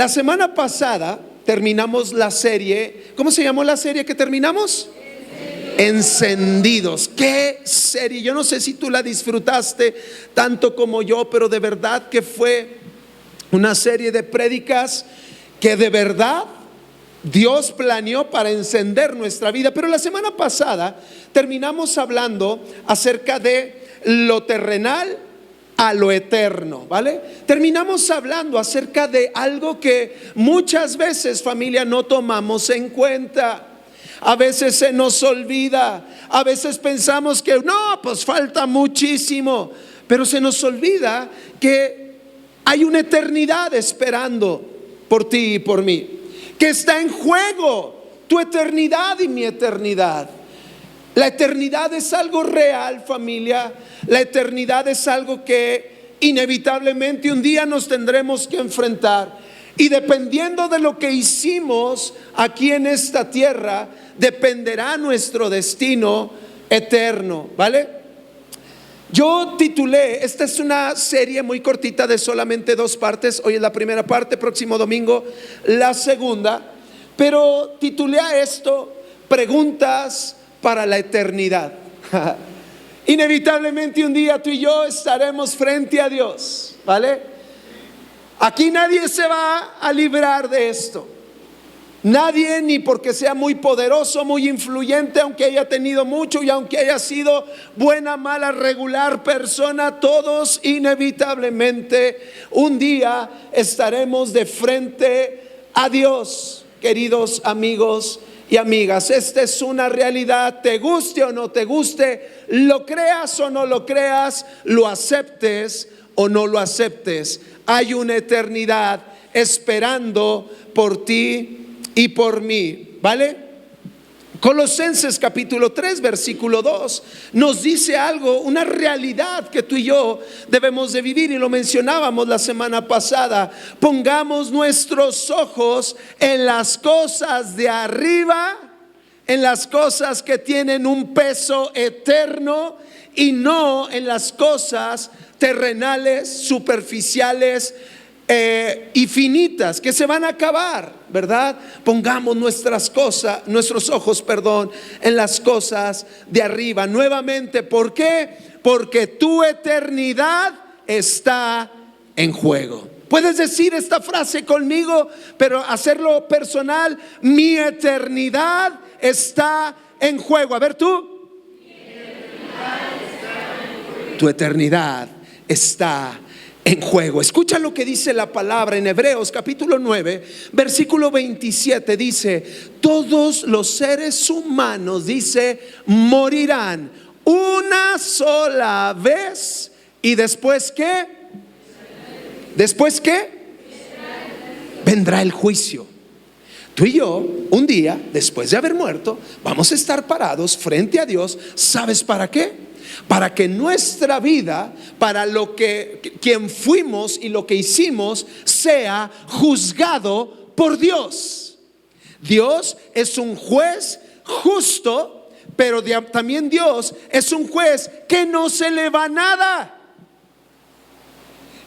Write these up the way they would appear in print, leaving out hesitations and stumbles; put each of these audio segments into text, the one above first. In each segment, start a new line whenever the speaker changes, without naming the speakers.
La semana pasada terminamos la serie. ¿Cómo se llamó la serie que terminamos? Encendidos. Qué serie. Yo no sé si tú la disfrutaste tanto como yo, pero de verdad que fue una serie de prédicas que de verdad Dios planeó para encender nuestra vida. Pero la semana pasada terminamos hablando acerca de lo terrenal a lo eterno, ¿vale? Terminamos hablando acerca de algo que muchas veces, familia, no tomamos en cuenta. A veces se nos olvida, a veces pensamos que no, pues falta muchísimo, pero se nos olvida que hay una eternidad esperando por ti y por mí, que está en juego tu eternidad y mi eternidad. La eternidad es algo real, familia. La eternidad es algo que inevitablemente un día nos tendremos que enfrentar. Y dependiendo de lo que hicimos aquí en esta tierra, dependerá nuestro destino eterno, ¿vale? Yo titulé, esta es una serie muy cortita de solamente 2 partes. Hoy es la primera parte, próximo domingo la segunda. Pero titulé a esto Preguntas para la eternidad. Inevitablemente un día tú y yo estaremos frente a Dios, ¿vale? Aquí nadie se va a librar de esto. Nadie, ni porque sea muy poderoso, muy influyente, aunque haya tenido mucho y aunque haya sido buena, mala, regular persona, todos inevitablemente un día estaremos de frente a Dios, queridos amigos y amigas. Esta es una realidad, te guste o no te guste, lo creas o no lo creas, lo aceptes o no lo aceptes. Hay una eternidad esperando por ti y por mí, ¿vale? Colosenses capítulo 3 versículo 2 nos dice algo, una realidad que tú y yo debemos de vivir, y lo mencionábamos la semana pasada. Pongamos nuestros ojos en las cosas de arriba, en las cosas que tienen un peso eterno, y no en las cosas terrenales, superficiales y finitas que se van a acabar, ¿verdad? Pongamos nuestros ojos, en las cosas de arriba. Nuevamente, ¿por qué? Porque tu eternidad está en juego. Puedes decir esta frase conmigo, pero hacerlo personal: mi eternidad está en juego. A ver tú. Tu eternidad está en juego. Escucha lo que dice la palabra en Hebreos capítulo 9 versículo 27. Dice: todos los seres humanos, dice, morirán una sola vez. ¿Y después qué? ¿Después qué? Vendrá el juicio. Tú y yo, un día, después de haber muerto, vamos a estar parados frente a Dios. ¿Sabes para qué? Para que nuestra vida, para lo que quien fuimos y lo que hicimos, sea juzgado por Dios. Dios es un juez justo, pero también Dios es un juez que no se le va nada.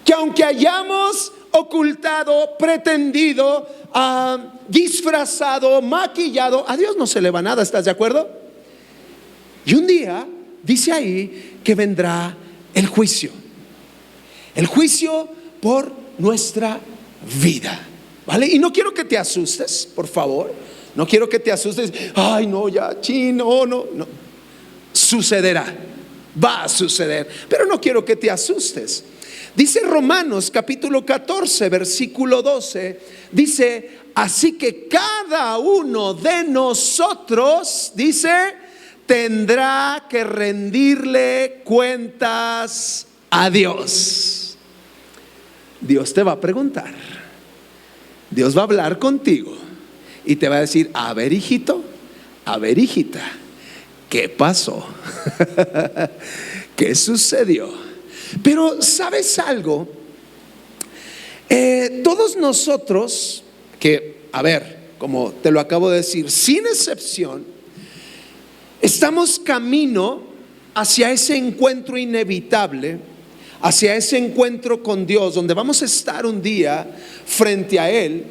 Que aunque hayamos ocultado, pretendido, disfrazado, maquillado, a Dios no se le va nada. ¿Estás de acuerdo? Y un día dice ahí que vendrá el juicio. El juicio por nuestra vida, ¿vale? Y no quiero que te asustes, por favor. No quiero que te asustes. Ay, no, ya, chino, no. Sucederá, va a suceder, pero no quiero que te asustes. Dice Romanos capítulo 14 versículo 12, dice: así que cada uno de nosotros, dice, tendrá que rendirle cuentas a Dios. Dios te va a preguntar, Dios va a hablar contigo y te va a decir: a ver, hijito, a ver, hijita, ¿qué pasó? ¿Qué sucedió? Pero ¿sabes algo? Todos nosotros, que, a ver, como te lo acabo de decir, sin excepción, estamos camino hacia ese encuentro inevitable, hacia ese encuentro con Dios, donde vamos a estar un día frente a Él.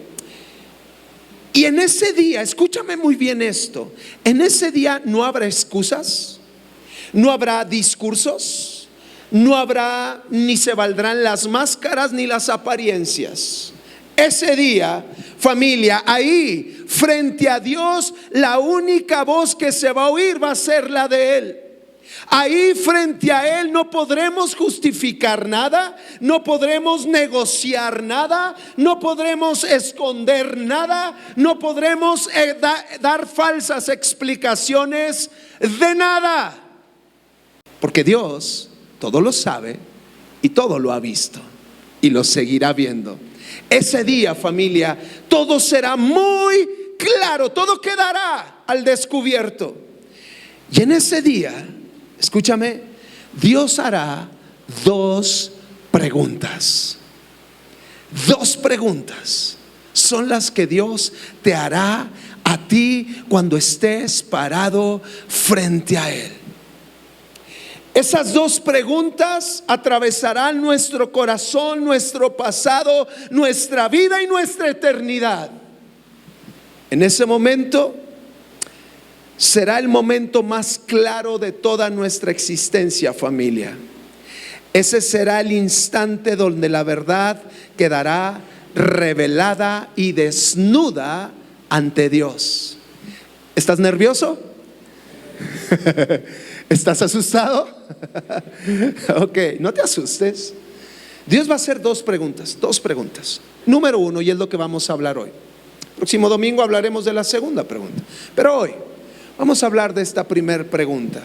Y en ese día, escúchame muy bien esto, en ese día no habrá excusas, no habrá discursos, no habrá ni se valdrán las máscaras ni las apariencias. Ese día, familia, ahí frente a Dios, la única voz que se va a oír va a ser la de Él. Ahí frente a Él no podremos justificar nada, no podremos negociar nada, no podremos esconder nada, no podremos dar falsas explicaciones de nada. Porque Dios todo lo sabe y todo lo ha visto y lo seguirá viendo. Ese día, familia, todo será muy claro, todo quedará al descubierto. Y en ese día, escúchame, Dios hará dos preguntas. Dos preguntas son las que Dios te hará a ti cuando estés parado frente a Él. Esas dos preguntas atravesarán nuestro corazón, nuestro pasado, nuestra vida y nuestra eternidad. En ese momento será el momento más claro de toda nuestra existencia, familia. Ese será el instante donde la verdad quedará revelada y desnuda ante Dios. ¿Estás nervioso? ¿Estás asustado? Ok, no te asustes. Dios va a hacer dos preguntas. Número uno, y es lo que vamos a hablar hoy. Próximo domingo hablaremos de la segunda pregunta, pero hoy vamos a hablar de esta primera pregunta.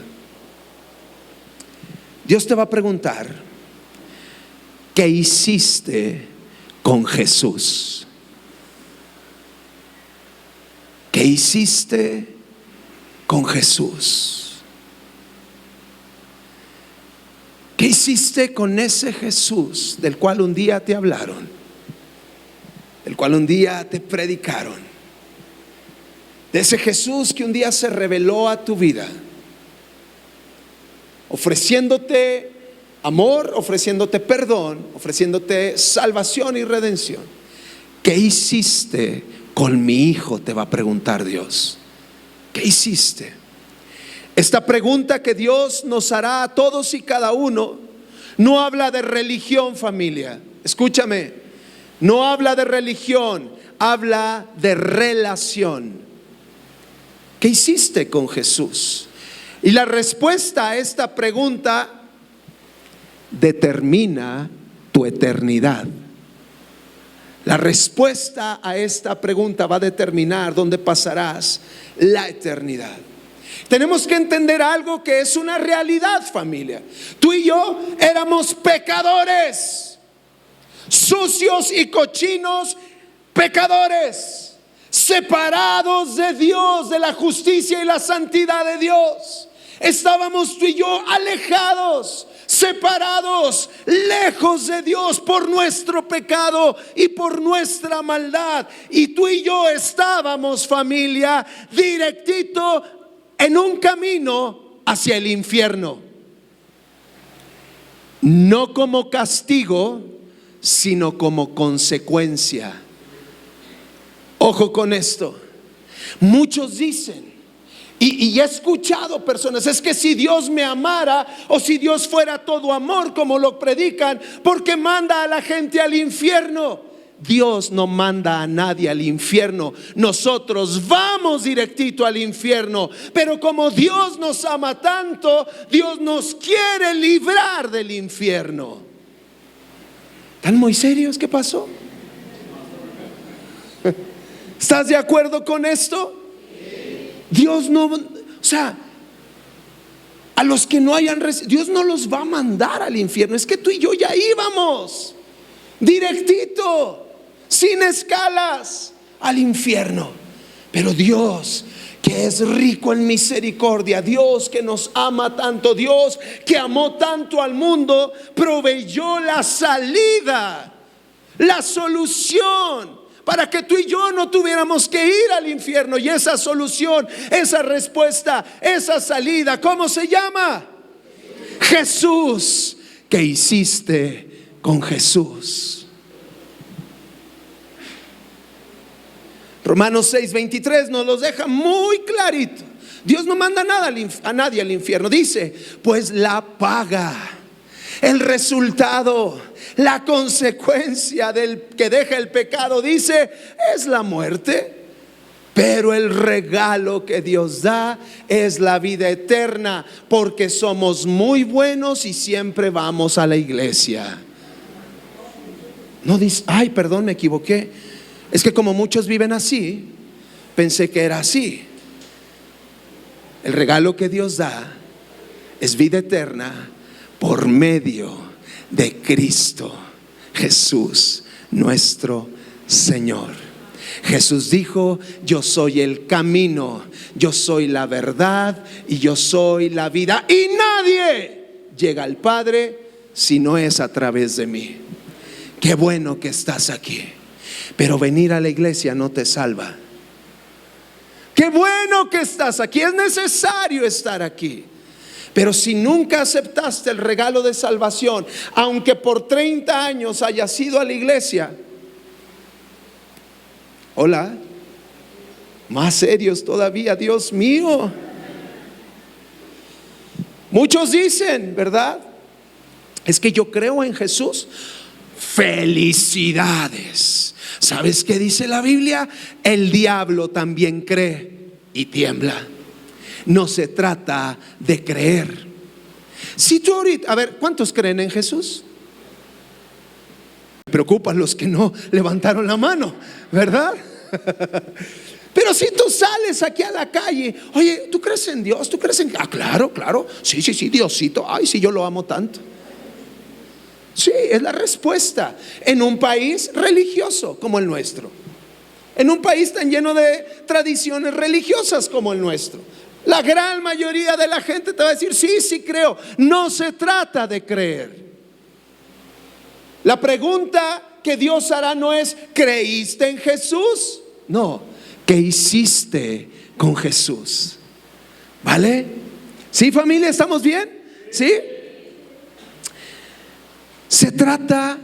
Dios te va a preguntar: ¿qué hiciste con Jesús? ¿Qué hiciste con Jesús? ¿Qué hiciste con ese Jesús del cual un día te hablaron, del cual un día te predicaron, de ese Jesús que un día se reveló a tu vida, ofreciéndote amor, ofreciéndote perdón, ofreciéndote salvación y redención? ¿Qué hiciste con mi hijo? Te va a preguntar Dios. ¿Qué hiciste? Esta pregunta que Dios nos hará a todos y cada uno no habla de religión, familia. Escúchame, no habla de religión, habla de relación. ¿Qué hiciste con Jesús? Y la respuesta a esta pregunta determina tu eternidad. La respuesta a esta pregunta va a determinar dónde pasarás la eternidad. Tenemos que entender algo que es una realidad, familia. Tú y yo éramos pecadores, sucios y cochinos, pecadores, separados de Dios, de la justicia y la santidad de Dios. Estábamos tú y yo alejados, separados, lejos de Dios por nuestro pecado y por nuestra maldad. Y tú y yo estábamos, familia, directito en un camino hacia el infierno. No como castigo, sino como consecuencia. Ojo con esto. Muchos dicen, y he escuchado personas: es que si Dios me amara, o si Dios fuera todo amor como lo predican, ¿por qué manda a la gente al infierno? Dios no manda a nadie al infierno. Nosotros vamos directito al infierno, pero como Dios nos ama tanto, Dios nos quiere librar del infierno. ¿Están muy serios? ¿Qué pasó? ¿Estás de acuerdo con esto? Dios no, o sea, a los que no hayan recibido, Dios no los va a mandar al infierno. Es que tú y yo ya íbamos directito, sin escalas, al infierno. Pero Dios, que es rico en misericordia, Dios que nos ama tanto, Dios que amó tanto al mundo, proveyó la salida, la solución, para que tú y yo no tuviéramos que ir al infierno. Y esa solución, esa respuesta, esa salida, ¿cómo se llama? Jesús. que hiciste con Jesús. Romanos 6:23 nos los deja muy clarito. Dios no manda nada a nadie al infierno. Dice, pues la paga, el resultado, la consecuencia del que deja el pecado, dice, es la muerte. Pero el regalo que Dios da es la vida eterna, porque somos muy buenos y siempre vamos a la iglesia. No dice, ay, perdón, me equivoqué. Es que como muchos viven así, pensé que era así. El regalo que Dios da es vida eterna por medio de Cristo Jesús, nuestro Señor. Jesús dijo, yo soy el camino, yo soy la verdad y yo soy la vida, y nadie llega al Padre si no es a través de mí. Qué bueno que estás aquí, pero venir a la iglesia no te salva. Qué bueno que estás aquí, es necesario estar aquí. Pero si nunca aceptaste el regalo de salvación, aunque por 30 años hayas ido a la iglesia, hola, más serios todavía, Dios mío. Muchos dicen, ¿verdad? Es que yo creo en Jesús. Felicidades. ¿Sabes qué dice la Biblia? El diablo también cree y tiembla. No se trata de creer. Si tú ahorita, a ver, ¿cuántos creen en Jesús? Me preocupan los que no levantaron la mano, ¿verdad? Pero si tú sales aquí a la calle, oye, ¿tú crees en Dios? ¿Tú crees en...? Ah, claro, claro. Sí, Diosito. Ay, sí, yo lo amo tanto. Sí, es la respuesta en un país religioso como el nuestro, en un país tan lleno de tradiciones religiosas como el nuestro. La gran mayoría de la gente te va a decir, sí creo. No se trata de creer. La pregunta que Dios hará no es, ¿creíste en Jesús? No, ¿qué hiciste con Jesús? ¿Vale? ¿Sí, familia? ¿Estamos bien? ¿Sí? Se trata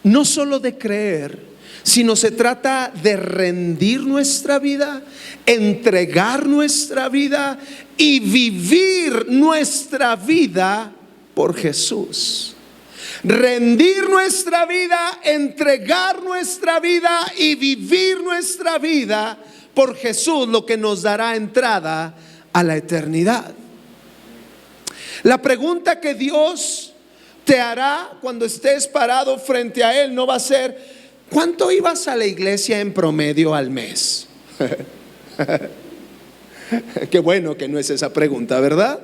no solo de creer, sino se trata de rendir nuestra vida, entregar nuestra vida y vivir nuestra vida por Jesús. Rendir nuestra vida, entregar nuestra vida y vivir nuestra vida por Jesús, lo que nos dará entrada a la eternidad. La pregunta que Dios te hará cuando estés parado frente a Él no va a ser, ¿cuánto ibas a la iglesia en promedio al mes? Qué bueno que no es esa pregunta, ¿verdad?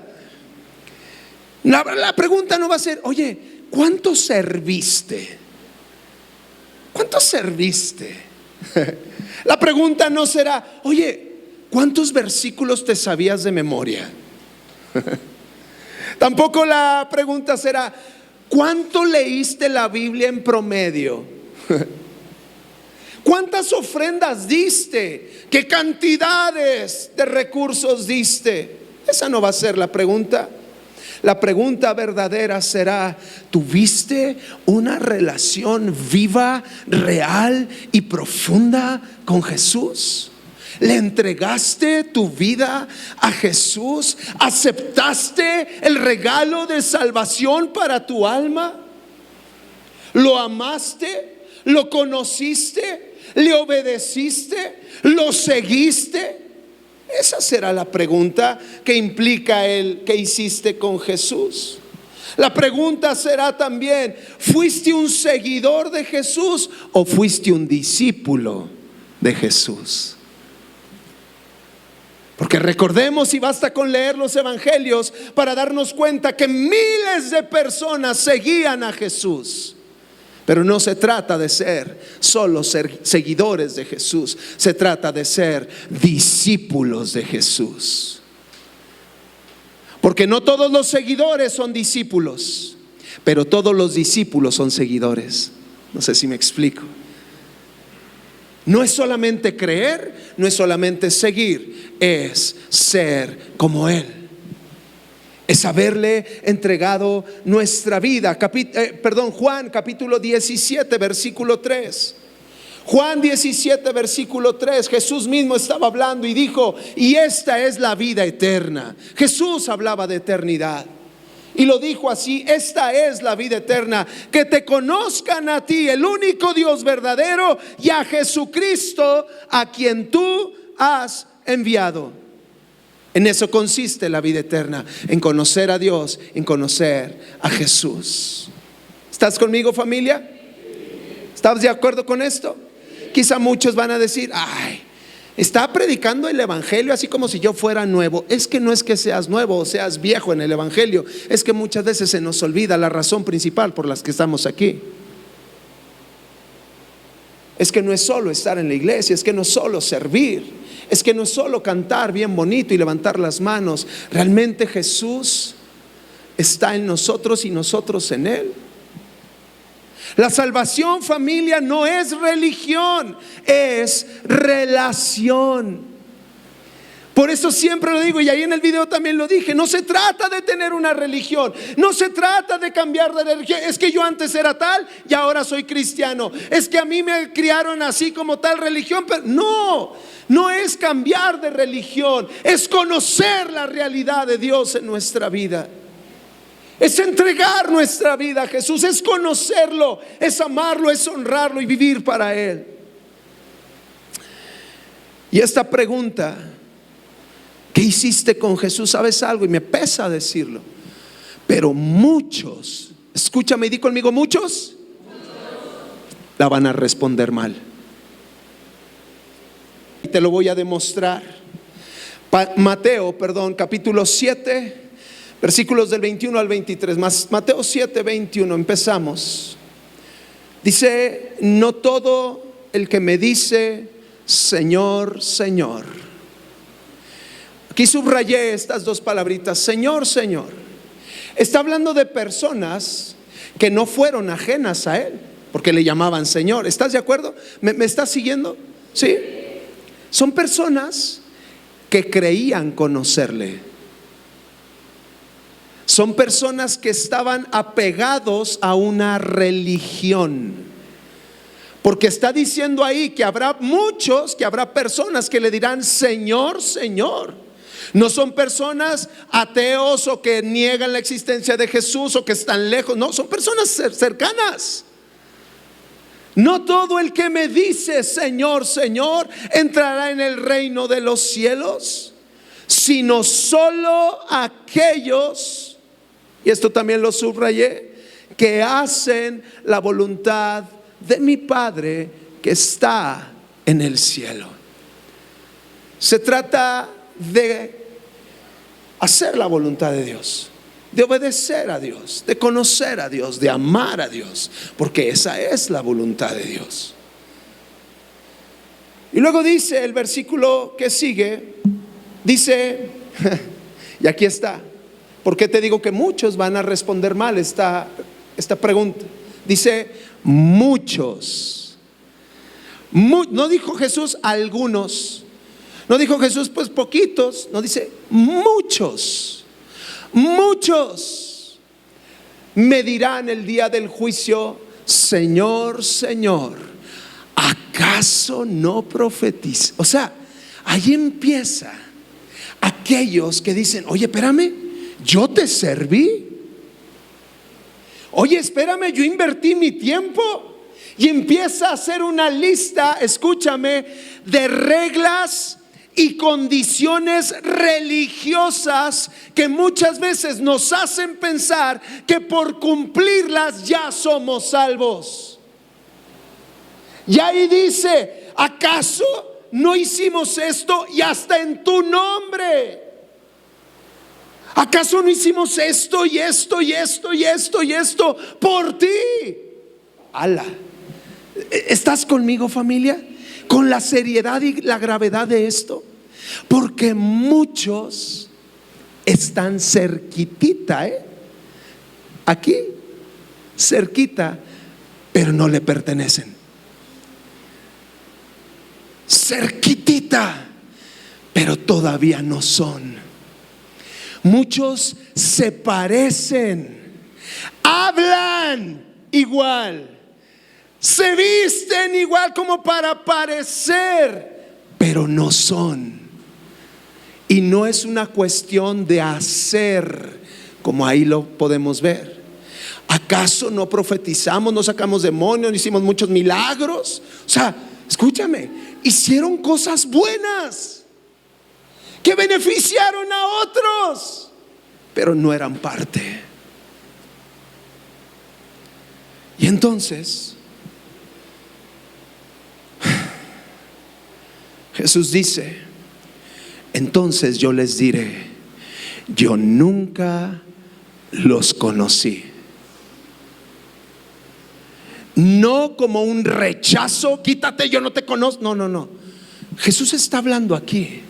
La pregunta no va a ser, oye, ¿cuánto serviste? ¿Cuánto serviste? La pregunta no será, oye, ¿cuántos versículos te sabías de memoria? Tampoco la pregunta será, ¿cuánto leíste la Biblia en promedio? ¿Cuántas ofrendas diste? ¿Qué cantidades de recursos diste? Esa no va a ser la pregunta. La pregunta verdadera será, ¿tuviste una relación viva, real y profunda con Jesús? ¿Le entregaste tu vida a Jesús? ¿Aceptaste el regalo de salvación para tu alma? ¿Lo amaste? ¿Lo conociste? ¿Le obedeciste? ¿Lo seguiste? Esa será la pregunta que implica el que hiciste con Jesús. La pregunta será también, ¿fuiste un seguidor de Jesús o fuiste un discípulo de Jesús? Porque recordemos, y basta con leer los evangelios para darnos cuenta que miles de personas seguían a Jesús. Pero no se trata de ser solo seguidores de Jesús, se trata de ser discípulos de Jesús. Porque no todos los seguidores son discípulos, pero todos los discípulos son seguidores. No sé si me explico. No es solamente creer, no es solamente seguir, es ser como Él. Es haberle entregado nuestra vida. Juan capítulo 17, versículo 3. Juan 17, versículo 3, Jesús mismo estaba hablando y dijo: y esta es la vida eterna. Jesús hablaba de eternidad y lo dijo así: esta es la vida eterna, que te conozcan a ti, el único Dios verdadero, y a Jesucristo, a quien tú has enviado. En eso consiste la vida eterna, en conocer a Dios, en conocer a Jesús. ¿Estás conmigo, familia? ¿Estás de acuerdo con esto? Quizá muchos van a decir: ay, está predicando el evangelio así como si yo fuera nuevo. Es que no es que seas nuevo o seas viejo en el evangelio, es que muchas veces se nos olvida la razón principal por las que estamos aquí. Es que no es solo estar en la iglesia, es que no es solo servir, es que no es solo cantar bien bonito y levantar las manos. Realmente Jesús está en nosotros y nosotros en Él. La salvación, familia, no es religión, es relación. Por eso siempre lo digo, y ahí en el video también lo dije: no se trata de tener una religión, no se trata de cambiar de religión. Es que yo antes era tal y ahora soy cristiano. Es que a mí me criaron así como tal religión. Pero no es cambiar de religión, es conocer la realidad de Dios en nuestra vida. Es entregar nuestra vida a Jesús, es conocerlo, es amarlo, es honrarlo y vivir para Él. Y esta pregunta: ¿qué hiciste con Jesús? ¿Sabes algo? Y me pesa decirlo, pero muchos, escúchame y di conmigo, muchos la van a responder mal. Y te lo voy a demostrar. Mateo, capítulo 7, versículos del 21 al 23. Mateo 7, 21, empezamos. Dice: no todo el que me dice Señor, Señor. Aquí subrayé estas dos palabritas: Señor, Señor. Está hablando de personas que no fueron ajenas a Él, porque le llamaban Señor. ¿Estás de acuerdo? ¿Me estás siguiendo? ¿Sí? Son personas que creían conocerle. Son personas que estaban apegados a una religión. Porque está diciendo ahí que habrá personas que le dirán Señor, Señor. No son personas ateos o que niegan la existencia de Jesús o que están lejos. No, son personas cercanas. No todo el que me dice Señor, Señor entrará en el reino de los cielos, sino solo aquellos, y esto también lo subrayé, que hacen la voluntad de mi Padre que está en el cielo. Se trata de hacer la voluntad de Dios, de obedecer a Dios, de conocer a Dios, de amar a Dios, porque esa es la voluntad de Dios. Y luego dice el versículo que sigue, dice, y aquí está. ¿Por qué te digo que muchos van a responder mal esta pregunta? Dice muchos. No dijo Jesús algunos. No dijo Jesús pues poquitos. No, dice muchos. Muchos me dirán el día del juicio: Señor, Señor, ¿acaso no profetiza? O sea, ahí empieza aquellos que dicen: oye, espérame, yo te serví. Oye, espérame, yo invertí mi tiempo. Y empieza a hacer una lista, escúchame, de reglas y condiciones religiosas que muchas veces nos hacen pensar que por cumplirlas ya somos salvos. Y ahí dice: ¿acaso no hicimos esto y hasta en tu nombre? ¿Acaso no hicimos esto y esto y esto y esto y esto por ti? ¡Hala! ¿Estás conmigo, familia? Con la seriedad y la gravedad de esto. Porque muchos están cerquitita, aquí, cerquita, pero no le pertenecen. Cerquitita, pero todavía no son. Muchos se parecen, hablan igual, se visten igual como para parecer, pero no son. Y no es una cuestión de hacer, como ahí lo podemos ver. ¿Acaso no profetizamos, no sacamos demonios, no hicimos muchos milagros? O sea, escúchame, hicieron cosas buenas que beneficiaron a otros, pero no eran parte. Y entonces Jesús dice: entonces yo les diré, yo nunca los conocí. No como un rechazo, quítate, yo no te conozco. No, no, no. Jesús está hablando aquí.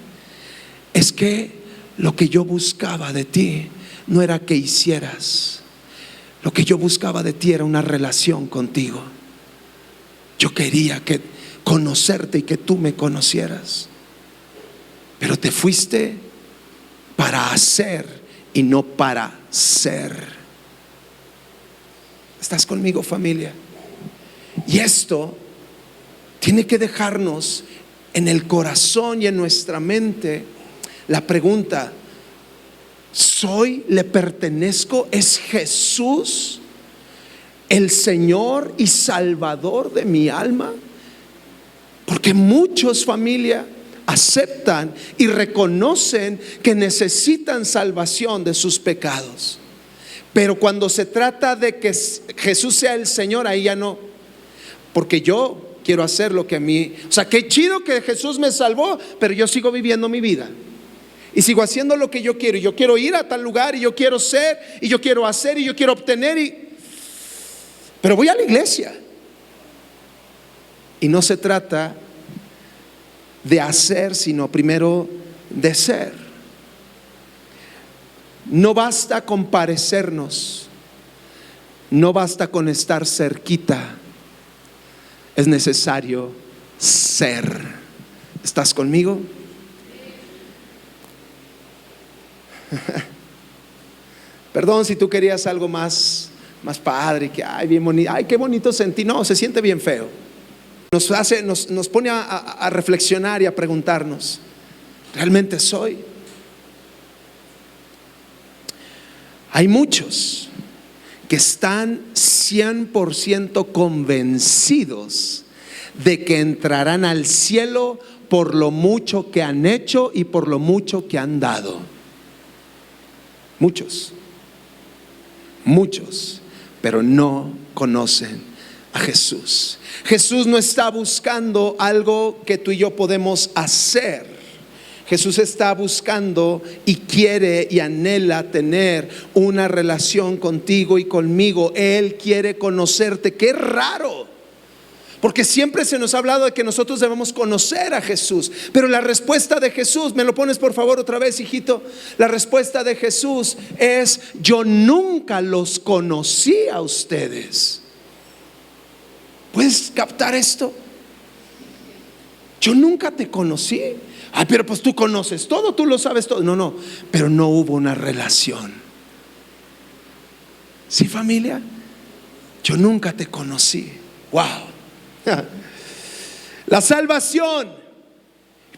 Es que lo que yo buscaba de ti no era que hicieras. Lo que yo buscaba de ti era una relación contigo. Yo quería conocerte y que tú me conocieras. Pero te fuiste para hacer y no para ser. ¿Estás conmigo, familia? Y esto tiene que dejarnos en el corazón y en nuestra mente la pregunta: ¿soy, le pertenezco? ¿Es Jesús el Señor y Salvador de mi alma? Porque muchos, familia, aceptan y reconocen que necesitan salvación de sus pecados, pero cuando se trata de que Jesús sea el Señor, ahí ya no, porque yo quiero hacer lo que a mí, o sea, qué chido que Jesús me salvó, pero yo sigo viviendo mi vida y sigo haciendo lo que yo quiero, y yo quiero ir a tal lugar, y yo quiero ser, y yo quiero hacer, y yo quiero obtener, pero voy a la iglesia. Y no se trata de hacer, sino primero de ser. No basta con parecernos, no basta con estar cerquita, es necesario ser. ¿Estás conmigo? Perdón si tú querías algo más padre, que ay, bien bonito, ay, qué bonito sentí. No, se siente bien feo. Nos pone a reflexionar y a preguntarnos: ¿realmente soy? Hay muchos que están 100% convencidos de que entrarán al cielo por lo mucho que han hecho y por lo mucho que han dado. Muchos, pero no conocen a Jesús. Jesús no está buscando algo que tú y yo podemos hacer. Jesús está buscando y quiere y anhela tener una relación contigo y conmigo. Él quiere conocerte. Qué raro, porque siempre se nos ha hablado de que nosotros debemos conocer a Jesús, pero la respuesta de Jesús, me lo pones por favor otra vez, hijito. La respuesta de Jesús es: yo nunca los conocí a ustedes. ¿Puedes captar esto? Yo nunca te conocí. Ay, pero pues tú conoces todo, tú lo sabes todo. No, pero no hubo una relación. ¿Sí, familia? Yo nunca te conocí. Wow. La salvación,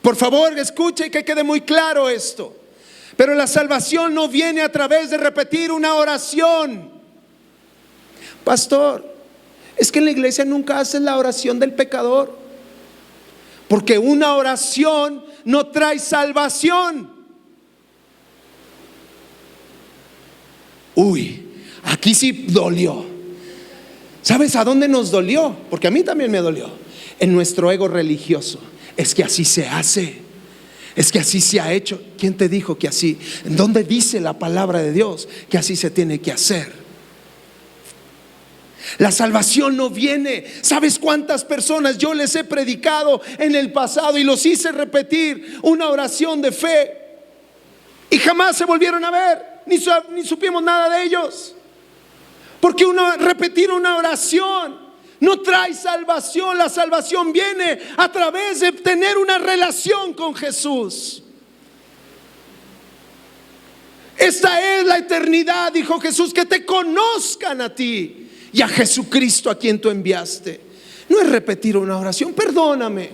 por favor, escuche y que quede muy claro esto. Pero la salvación no viene a través de repetir una oración. Pastor, es que en la iglesia nunca hacen la oración del pecador, porque una oración no trae salvación. Uy, aquí sí dolió. ¿Sabes a dónde nos dolió? Porque a mí también me dolió. En nuestro ego religioso. Es que así se hace, es que así se ha hecho. ¿Quién te dijo que así? ¿En dónde dice la palabra de Dios que así se tiene que hacer? La salvación no viene. ¿Sabes cuántas personas yo les he predicado en el pasado y los hice repetir una oración de fe y jamás se volvieron a ver, ni supimos nada de ellos? Porque repetir una oración no trae salvación. La salvación viene a través de tener una relación con Jesús. Esta es la eternidad, dijo Jesús, que te conozcan a ti y a Jesucristo a quien tú enviaste. No es repetir una oración, perdóname.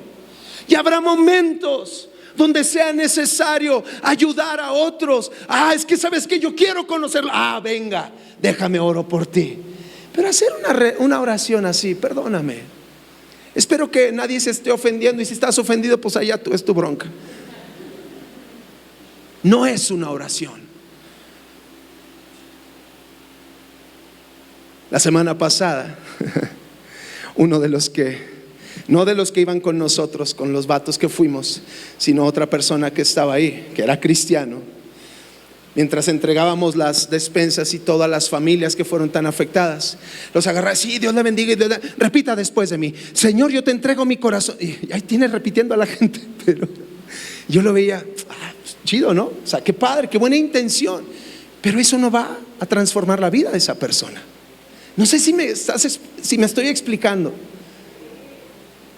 Y habrá momentos donde sea necesario ayudar a otros. Es que sabes que yo quiero conocerlo. Venga, déjame oro por ti. Pero hacer una oración así, perdóname. Espero que nadie se esté ofendiendo, y si estás ofendido, pues allá tú, es tu bronca. No es una oración. La semana pasada, uno de los que, no de los que iban con nosotros, con los vatos que fuimos, sino otra persona que estaba ahí, que era cristiano, mientras entregábamos las despensas y todas las familias que fueron tan afectadas, los agarré, sí, Dios le bendiga, y repita después de mí: Señor, yo te entrego mi corazón. Y ahí tiene repitiendo a la gente, pero yo lo veía, chido, ¿no? O sea, qué padre, qué buena intención, pero eso no va a transformar la vida de esa persona. No sé si me estoy explicando.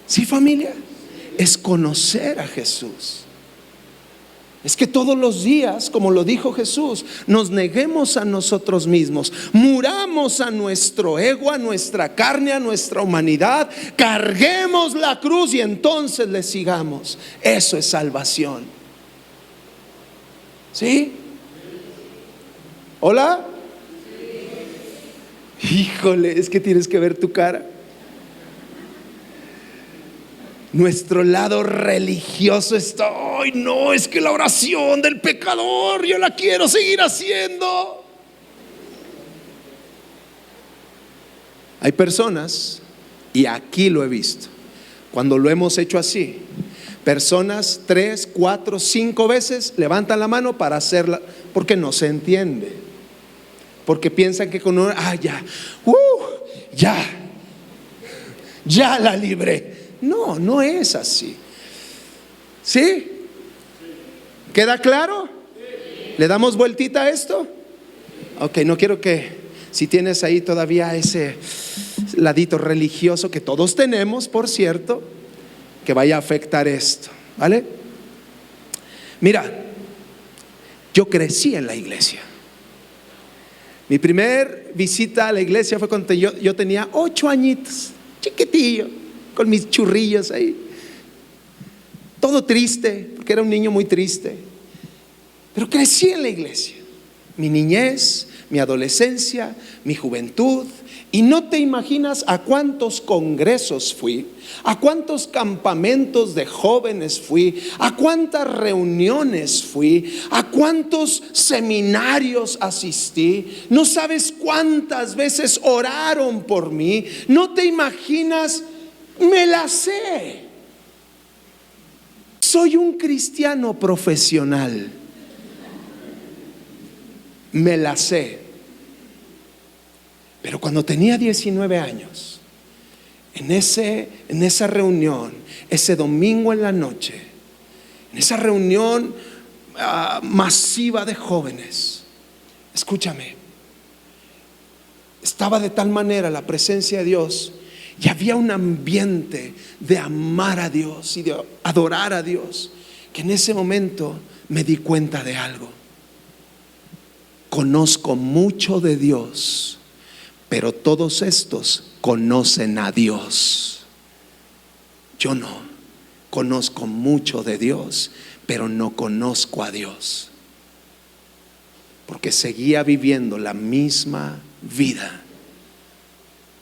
Sí, familia, es conocer a Jesús. Es que todos los días, como lo dijo Jesús, nos neguemos a nosotros mismos, muramos a nuestro ego, a nuestra carne, a nuestra humanidad, carguemos la cruz y entonces le sigamos. Eso es salvación. ¿Sí? ¿Hola? Híjole, es que tienes que ver tu cara. Nuestro lado religioso está: ay, no, es que la oración del pecador yo la quiero seguir haciendo. Hay personas, y aquí lo he visto, cuando lo hemos hecho así, personas 3, 4, 5 veces levantan la mano para hacerla, porque no se entiende. Porque piensan que con ya la libré. No, no es así. ¿Sí? ¿Queda claro? ¿Le damos vueltita a esto? Ok, no quiero que, si tienes ahí todavía ese ladito religioso que todos tenemos, por cierto, que vaya a afectar esto, ¿vale? Mira, yo crecí en la iglesia. Mi primer visita a la iglesia fue cuando yo tenía 8 añitos, chiquitillo, con mis churrillos ahí, todo triste, porque era un niño muy triste. Pero crecí en la iglesia, mi niñez, mi adolescencia, mi juventud. Y no te imaginas a cuántos congresos fui, a cuántos campamentos de jóvenes fui, a cuántas reuniones fui, a cuántos seminarios asistí. No sabes cuántas veces oraron por mí. No te imaginas, me la sé. Soy un cristiano profesional. Me la sé. Pero cuando tenía 19 años, en esa reunión, ese domingo en la noche, en esa reunión masiva de jóvenes, escúchame, estaba de tal manera la presencia de Dios, y había un ambiente de amar a Dios y de adorar a Dios, que en ese momento me di cuenta de algo. Conozco mucho de Dios, pero todos estos conocen a Dios. Yo no. Conozco mucho de Dios, pero no conozco a Dios, porque seguía viviendo la misma vida,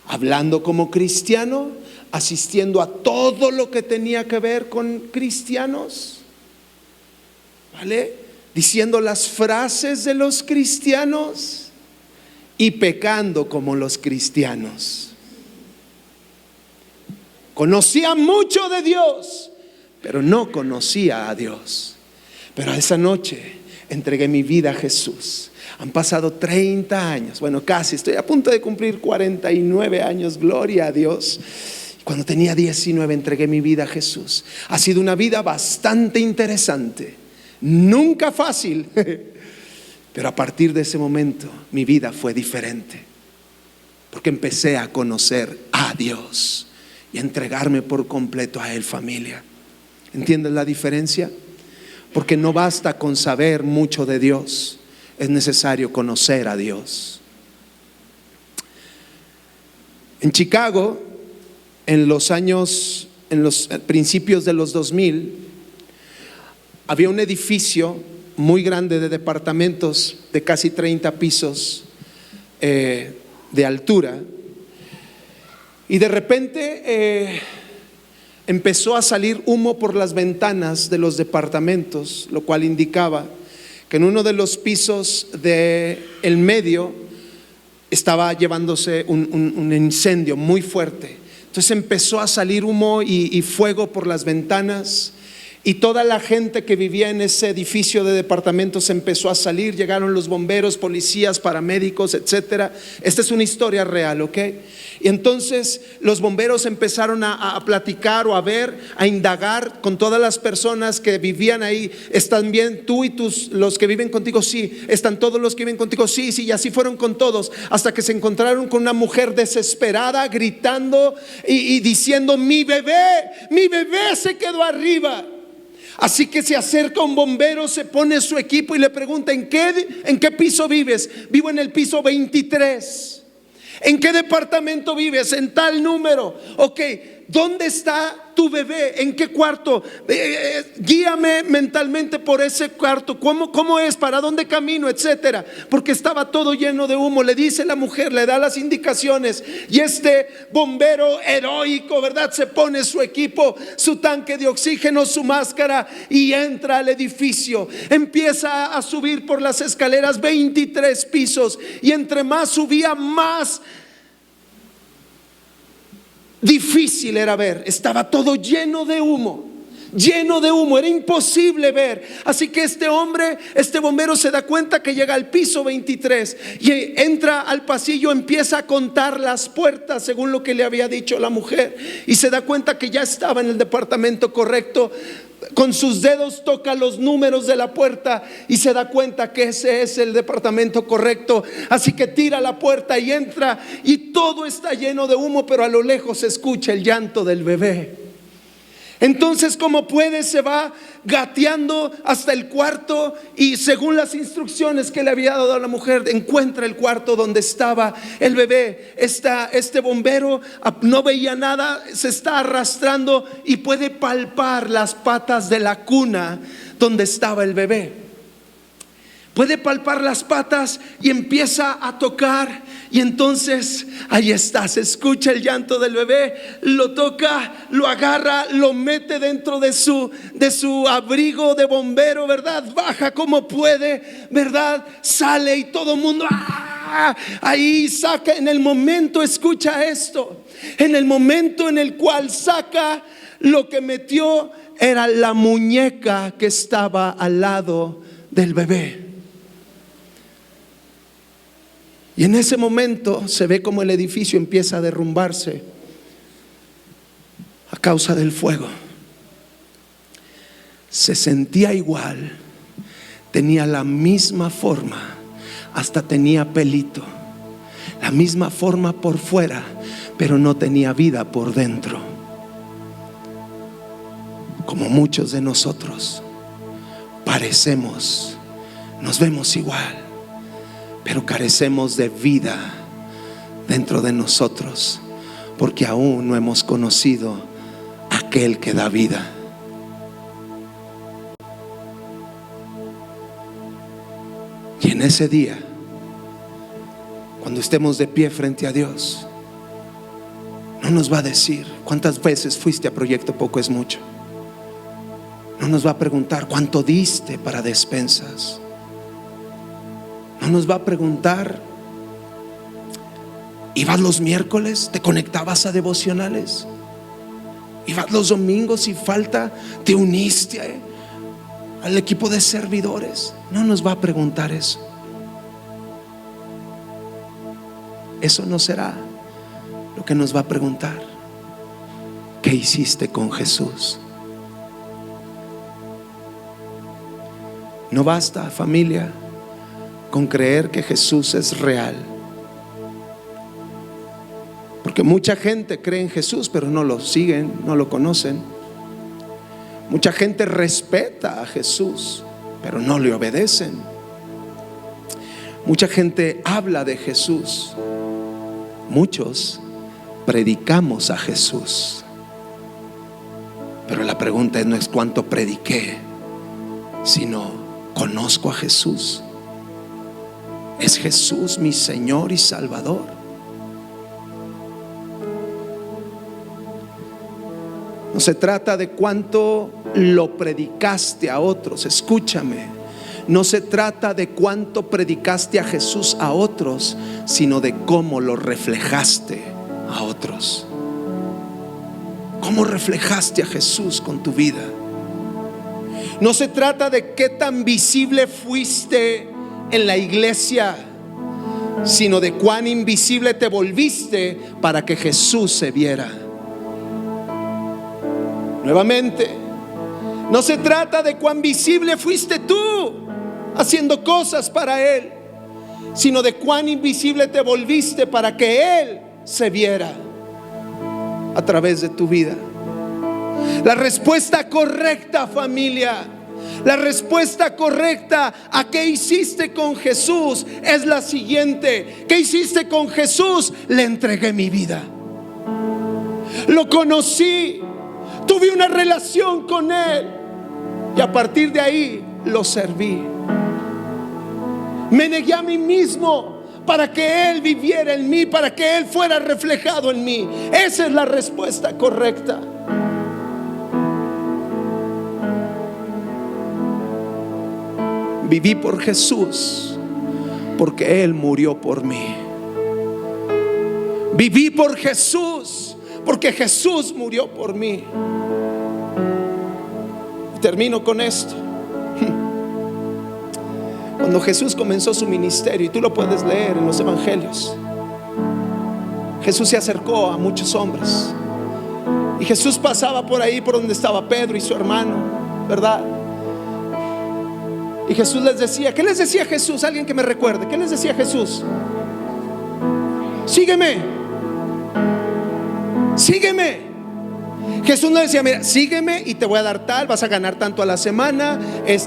hablando como cristiano, asistiendo a todo lo que tenía que ver con cristianos, ¿vale? Diciendo las frases de los cristianos y pecando como los cristianos. Conocía mucho de Dios, pero no conocía a Dios. Pero esa noche entregué mi vida a Jesús. Han pasado 30 años, bueno, casi, estoy a punto de cumplir 49 años, gloria a Dios. Cuando tenía 19 entregué mi vida a Jesús. Ha sido una vida bastante interesante, nunca fácil, pero a partir de ese momento mi vida fue diferente, porque empecé a conocer a Dios y a entregarme por completo a Él, familia. ¿Entiendes la diferencia? Porque no basta con saber mucho de Dios, es necesario conocer a Dios. En Chicago, en los principios de los 2000, había un edificio muy grande de departamentos de casi 30 pisos de altura, y de repente empezó a salir humo por las ventanas de los departamentos, lo cual indicaba que en uno de los pisos del medio estaba llevándose un incendio muy fuerte. Entonces empezó a salir humo y fuego por las ventanas, y toda la gente que vivía en ese edificio de departamentos empezó a salir. Llegaron los bomberos, policías, paramédicos, etcétera. Esta es una historia real, ¿ok? Y entonces los bomberos empezaron a platicar o a ver, a indagar con todas las personas que vivían ahí. ¿Están bien tú y los que viven contigo? Sí. ¿Están todos los que viven contigo? Sí, sí. Y así fueron con todos, hasta que se encontraron con una mujer desesperada, gritando y diciendo: mi bebé se quedó arriba. Así que se acerca un bombero, se pone su equipo y le pregunta: ¿en qué piso vives? Vivo en el piso 23. ¿En qué departamento vives? En tal número. Ok, ¿dónde está tu bebé? ¿En qué cuarto? Guíame mentalmente por ese cuarto. ¿Cómo es? ¿Para dónde camino? Etcétera. Porque estaba todo lleno de humo. Le dice la mujer, le da las indicaciones, y este bombero heroico, ¿verdad?, se pone su equipo, su tanque de oxígeno, su máscara, y entra al edificio. Empieza a subir por las escaleras, 23 pisos, y entre más subía, más difícil era ver. Estaba todo lleno de humo, era imposible ver. Así que este bombero se da cuenta que llega al piso 23 y entra al pasillo, empieza a contar las puertas según lo que le había dicho la mujer, y se da cuenta que ya estaba en el departamento correcto. Con sus dedos toca los números de la puerta y se da cuenta que ese es el departamento correcto. Así que tira la puerta y entra, y todo está lleno de humo, pero a lo lejos se escucha el llanto del bebé. Entonces, como puede, se va gateando hasta el cuarto, y según las instrucciones que le había dado la mujer, encuentra el cuarto donde estaba el bebé. Este bombero no veía nada, se está arrastrando y puede palpar las patas de la cuna donde estaba el bebé. Puede palpar las patas y empieza a tocar, y entonces ahí está, se escucha el llanto del bebé. Lo toca, lo agarra, lo mete dentro de su abrigo de bombero, ¿verdad? Baja como puede, ¿verdad? Sale y todo el mundo ahí saca. En el momento, escucha esto, en el momento en el cual saca, lo que metió era la muñeca que estaba al lado del bebé. Y en ese momento se ve como el edificio empieza a derrumbarse a causa del fuego. Se sentía igual, tenía la misma forma, hasta tenía pelito, la misma forma por fuera, pero no tenía vida por dentro. Como muchos de nosotros parecemos, nos vemos igual, pero carecemos de vida dentro de nosotros, porque aún no hemos conocido a aquel que da vida. Y en ese día, cuando estemos de pie frente a Dios, no nos va a decir cuántas veces fuiste a Proyecto Poco es Mucho. No nos va a preguntar cuánto diste para despensas. No nos va a preguntar: ¿ibas los miércoles? ¿Te conectabas a devocionales? ¿Ibas los domingos? Si falta, ¿te uniste al equipo de servidores? No nos va a preguntar eso. Eso no será lo que nos va a preguntar. ¿Qué hiciste con Jesús? No basta, familia, con creer que Jesús es real, porque mucha gente cree en Jesús, pero no lo siguen, no lo conocen. Mucha gente respeta a Jesús, pero no le obedecen. Mucha gente habla de Jesús. Muchos predicamos a Jesús. Pero la pregunta no es cuánto prediqué, sino conozco a Jesús. ¿Es Jesús mi Señor y Salvador? No se trata de cuánto lo predicaste a otros. Escúchame, no se trata de cuánto predicaste a Jesús a otros, sino de cómo lo reflejaste a otros. ¿Cómo reflejaste a Jesús con tu vida? No se trata de qué tan visible fuiste en la iglesia, sino de cuán invisible te volviste para que Jesús se viera. Nuevamente, no se trata de cuán visible fuiste tú haciendo cosas para Él, sino de cuán invisible te volviste para que Él se viera a través de tu vida. La respuesta correcta, familia, la respuesta correcta a qué hiciste con Jesús es la siguiente: ¿qué hiciste con Jesús? Le entregué mi vida, lo conocí, tuve una relación con Él y a partir de ahí lo serví. Me negué a mí mismo para que Él viviera en mí, para que Él fuera reflejado en mí. Esa es la respuesta correcta. Viví por Jesús porque Él murió por mí. Viví por Jesús porque Jesús murió por mí. Termino con esto. Cuando Jesús comenzó su ministerio, y tú lo puedes leer en los evangelios, Jesús se acercó a muchos hombres y Jesús pasaba por ahí, por donde estaba Pedro y su hermano, ¿verdad? Y Jesús les decía, ¿qué les decía Jesús? Alguien que me recuerde, ¿qué les decía Jesús? Sígueme, sígueme. Jesús no decía, mira, sígueme y te voy a dar tal, vas a ganar tanto a la semana,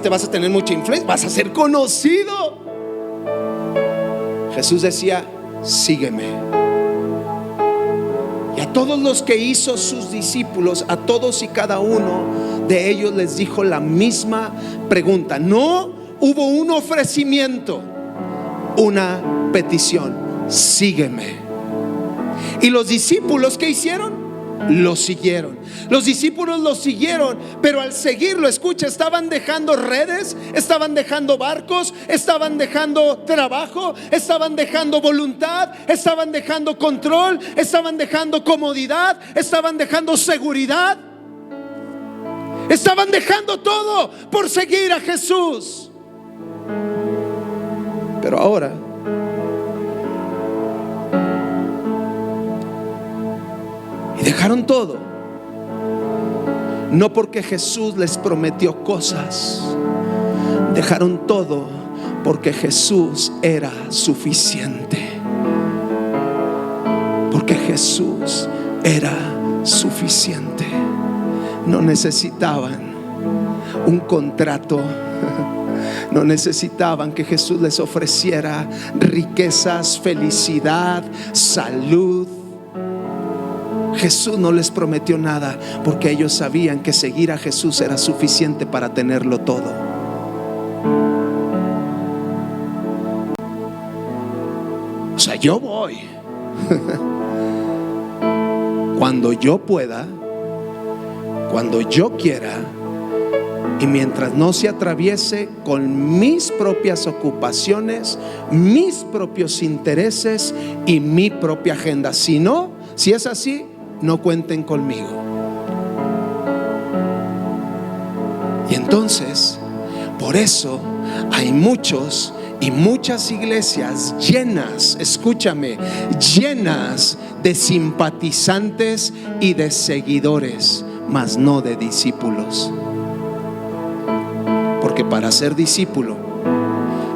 vas a tener mucha influencia, vas a ser conocido. Jesús decía, sígueme. Y a todos los que hizo sus discípulos, a todos y cada uno de ellos les dijo la misma pregunta. No hubo un ofrecimiento, una petición: sígueme. Y los discípulos, ¿qué hicieron? Lo siguieron. Los discípulos lo siguieron, pero al seguirlo, escucha, estaban dejando redes, estaban dejando barcos, estaban dejando trabajo, estaban dejando voluntad, estaban dejando control, estaban dejando comodidad, estaban dejando seguridad, estaban dejando todo por seguir a Jesús. Pero ahora y dejaron todo, no porque Jesús les prometió cosas, dejaron todo porque Jesús era suficiente. Porque Jesús era suficiente. No necesitaban un contrato, no necesitaban que Jesús les ofreciera riquezas, felicidad, salud. Jesús no les prometió nada porque ellos sabían que seguir a Jesús era suficiente para tenerlo todo. O sea, yo voy cuando yo pueda, cuando yo quiera, y mientras no se atraviese con mis propias ocupaciones, mis propios intereses y mi propia agenda. Si no, si es así, no cuenten conmigo. Y entonces, por eso hay muchos y muchas iglesias llenas, escúchame, llenas de simpatizantes y de seguidores, mas no de discípulos. Porque para ser discípulo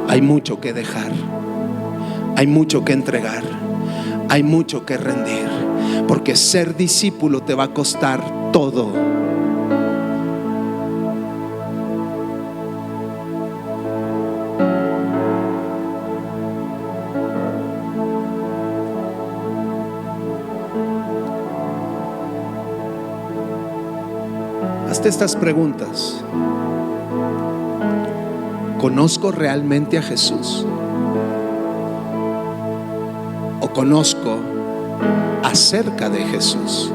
hay mucho que dejar, hay mucho que entregar, hay mucho que rendir. Porque ser discípulo te va a costar todo. Hazte estas preguntas. ¿Conozco realmente a Jesús? ¿O conozco acerca de Jesús?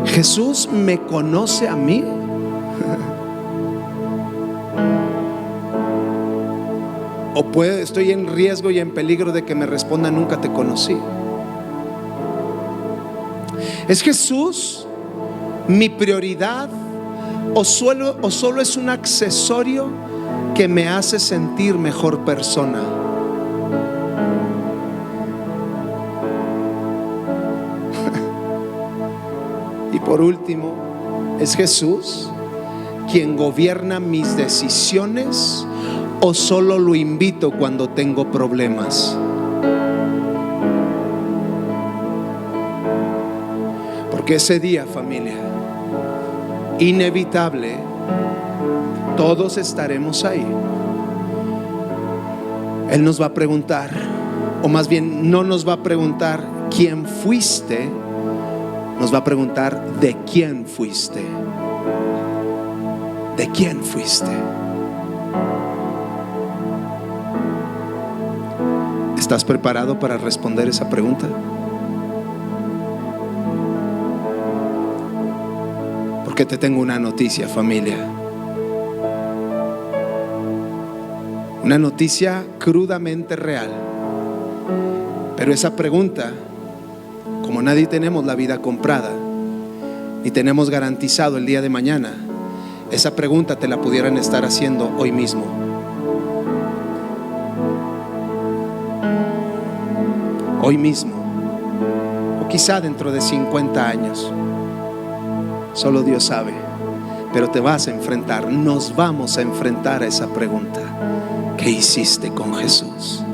¿Jesús me conoce a mí? ¿O estoy en riesgo y en peligro de que me responda nunca te conocí? ¿Es Jesús mi prioridad o solo es un accesorio que me hace sentir mejor persona? Y por último, ¿es Jesús quien gobierna mis decisiones o solo lo invito cuando tengo problemas? Porque ese día, familia, inevitable, todos estaremos ahí. Él nos va a preguntar, o más bien no nos va a preguntar quién fuiste, nos va a preguntar de quién fuiste. ¿De quién fuiste? ¿Estás preparado para responder esa pregunta? Porque te tengo una noticia, familia. Una noticia crudamente real. Pero esa pregunta, como nadie tenemos la vida comprada, ni tenemos garantizado el día de mañana, esa pregunta te la pudieran estar haciendo hoy mismo. Hoy mismo, o quizá dentro de 50 años. Solo Dios sabe. Pero te vas a enfrentar, nos vamos a enfrentar a esa pregunta. ¿Qué hiciste con Jesús?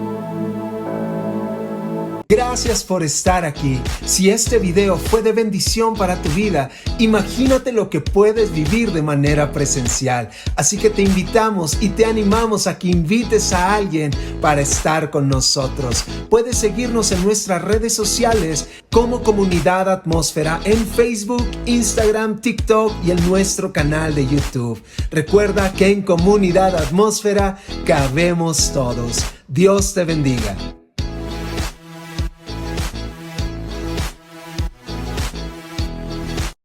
Gracias por estar aquí. Si este video fue de bendición para tu vida, imagínate lo que puedes vivir de manera presencial. Así que te invitamos y te animamos a que invites a alguien para estar con nosotros. Puedes seguirnos en nuestras redes sociales como Comunidad Atmósfera en Facebook, Instagram, TikTok y en nuestro canal de YouTube. Recuerda que en Comunidad Atmósfera cabemos todos. Dios te bendiga.